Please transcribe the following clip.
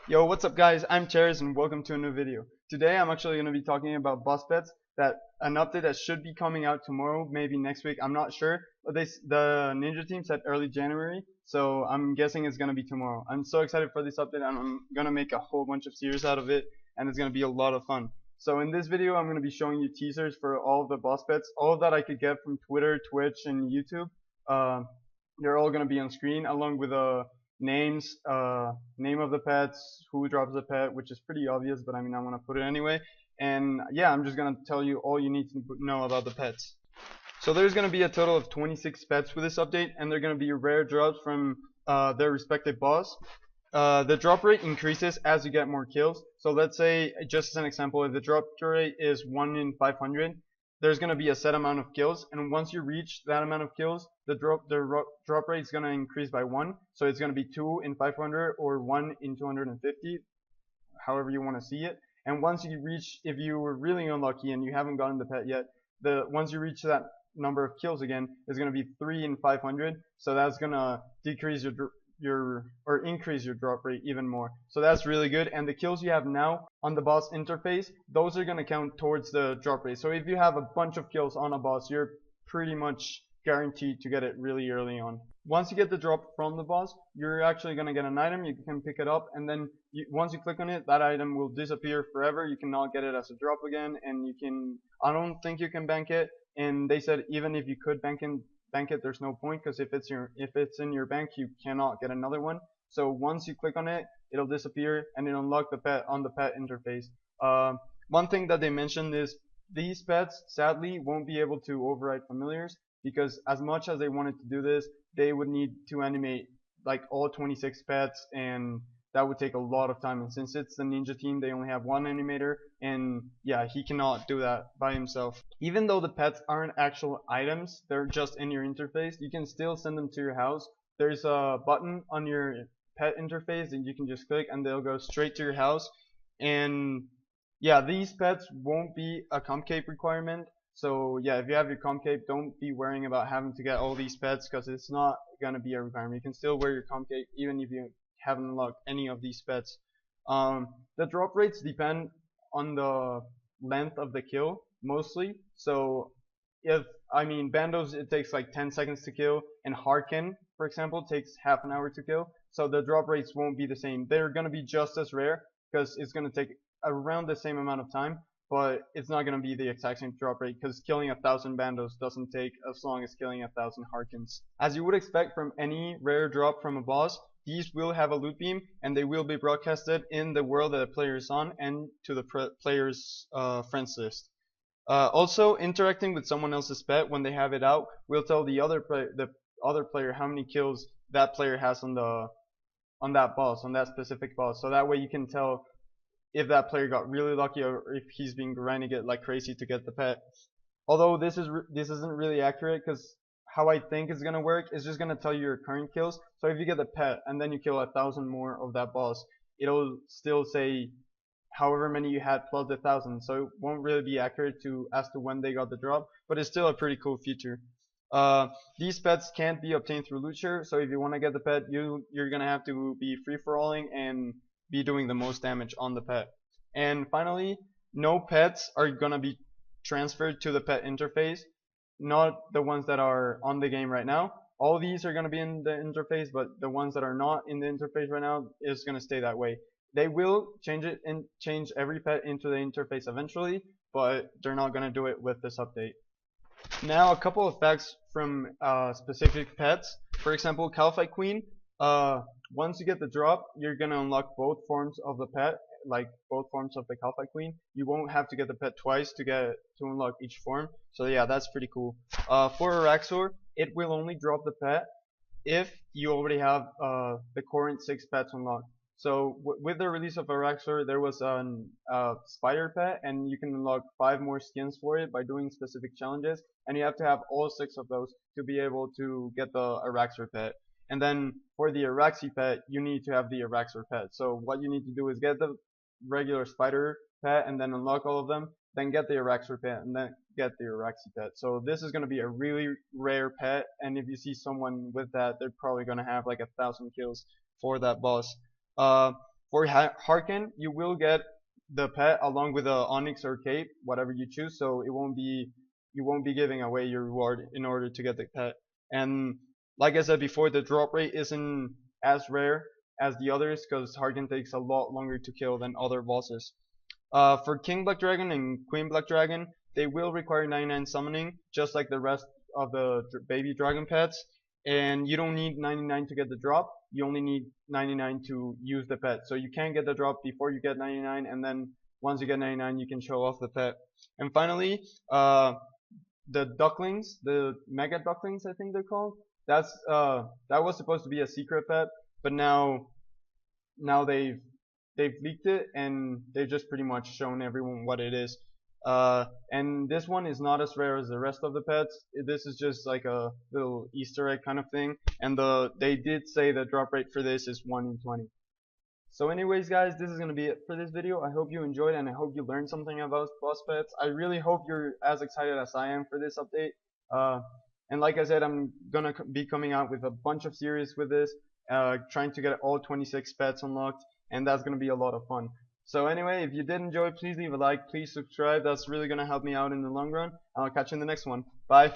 Yo, what's up guys? I'm Cheris and welcome to a new video. Today I'm actually going to be talking about boss pets, that an update that should be coming out tomorrow, maybe next week, I'm not sure. But the Ninja team said early January, so I'm guessing it's going to be tomorrow. I'm so excited for this update and I'm going to make a whole bunch of series out of it and it's going to be a lot of fun. So in this video I'm going to be showing you teasers for all of the boss pets, all of that I could get from Twitter, Twitch, and YouTube. Uh, they're all going to be on screen along with names, name of the pets, who drops the pet, which is pretty obvious, but I mean, I want to put it anyway. And yeah, I'm just going to tell you all you need to know about the pets. So there's going to be a total of 26 pets with this update, and they're going to be rare drops from their respective boss. The drop rate increases as you get more kills. So let's say, just as an example, if the drop rate is 1 in 500, there's going to be a set amount of kills, and once you reach that amount of kills, the drop rate is going to increase by 1. So it's going to be 2 in 500 or 1 in 250, however you want to see it. And once you reach, if you were really unlucky and you haven't gotten the pet yet, once you reach that number of kills again, is going to be 3 in 500. So that's going to decrease or increase your drop rate even more. So that's really good. And the kills you have now on the boss interface, those are going to count towards the drop rate. So if you have a bunch of kills on a boss, you're pretty much guaranteed to get it really early on. Once you get the drop from the boss, you're actually going to get an item. You can pick it up, and then once you click on it, that item will disappear forever. You cannot get it as a drop again, and I don't think you can bank it. And they said even if you could bank it, there's no point, because if it's in your bank, you cannot get another one. So once you click on it, it'll disappear and it'll unlock the pet on the pet interface. One thing that they mentioned is these pets sadly won't be able to override familiars, because as much as they wanted to do this, they would need to animate like all 26 pets, and that would take a lot of time. And since it's the Ninja team, they only have one animator, and yeah, he cannot do that by himself. Even though the pets aren't actual items, they're just in your interface, you can still send them to your house. There's a button on your pet interface and you can just click and they'll go straight to your house. And yeah, these pets won't be a Concave requirement. So yeah, if you have your Concave, don't be worrying about having to get all these pets, because it's not gonna be a requirement. You can still wear your Concave even if you haven't unlocked any of these pets. The drop rates depend on the length of the kill mostly. So Bandos, it takes like 10 seconds to kill, and Harkin, for example, takes half an hour to kill. So the drop rates won't be the same. They're gonna be just as rare because it's gonna take around the same amount of time, but it's not going to be the exact same drop rate, because killing 1,000 Bandos doesn't take as long as killing 1,000 Harkins. As you would expect from any rare drop from a boss, these will have a loot beam, and they will be broadcasted in the world that the player is on and to the player's friends list. Also, interacting with someone else's pet when they have it out will tell the other player how many kills that player has on that specific boss. So that way you can tell if that player got really lucky or if he's been grinding it like crazy to get the pet. Although this isn't really accurate, because how I think it's gonna work is just gonna tell you your current kills. So if you get the pet and then you kill 1,000 more of that boss, it'll still say however many you had plus 1,000. So it won't really be accurate as to when they got the drop, but it's still a pretty cool feature. These pets can't be obtained through loot share, so if you want to get the pet, you're gonna have to be free-for-alling and be doing the most damage on the pet. And finally, no pets are gonna be transferred to the pet interface, not the ones that are on the game right now. All these are gonna be in the interface, but the ones that are not in the interface right now is gonna stay that way. They will change every pet into the interface eventually, but they're not gonna do it with this update. Now, a couple of facts from specific pets. For example, Calphite Queen. Once you get the drop, you're gonna unlock both forms of the pet, like both forms of the Calphite Queen. You won't have to get the pet twice to unlock each form. So yeah, that's pretty cool. For Araxor, it will only drop the pet if you already have the current 6 pets unlocked. So with the release of Araxor, there was a spider pet, and you can unlock 5 more skins for it by doing specific challenges, and you have to have all 6 of those to be able to get the Araxor pet. And then for the Araxi pet, you need to have the Araxor pet. So what you need to do is get the regular spider pet and then unlock all of them, then get the Araxor pet, and then get the Araxi pet. So this is going to be a really rare pet, and if you see someone with that, they're probably going to have like 1,000 kills for that boss. For Harkin, you will get the pet along with the Onyx or Cape, whatever you choose. So you won't be giving away your reward in order to get the pet. And like I said before, the drop rate isn't as rare as the others because Harkin takes a lot longer to kill than other bosses. For King Black Dragon and Queen Black Dragon, they will require 99 summoning, just like the rest of the baby dragon pets. And you don't need 99 to get the drop. You only need 99 to use the pet. So you can get the drop before you get 99, and then once you get 99, you can show off the pet. And finally, the ducklings, the mega ducklings, I think they're called. That was supposed to be a secret pet, but now they've leaked it and they've just pretty much shown everyone what it is. And this one is not as rare as the rest of the pets. This is just like a little Easter egg kind of thing. And they did say the drop rate for this is 1 in 20. So anyways guys, this is going to be it for this video. I hope you enjoyed and I hope you learned something about boss pets. I really hope you're as excited as I am for this update. And like I said, I'm going to be coming out with a bunch of series with this, trying to get all 26 pets unlocked, and that's going to be a lot of fun. So anyway, if you did enjoy, please leave a like, please subscribe. That's really going to help me out in the long run. I'll catch you in the next one. Bye.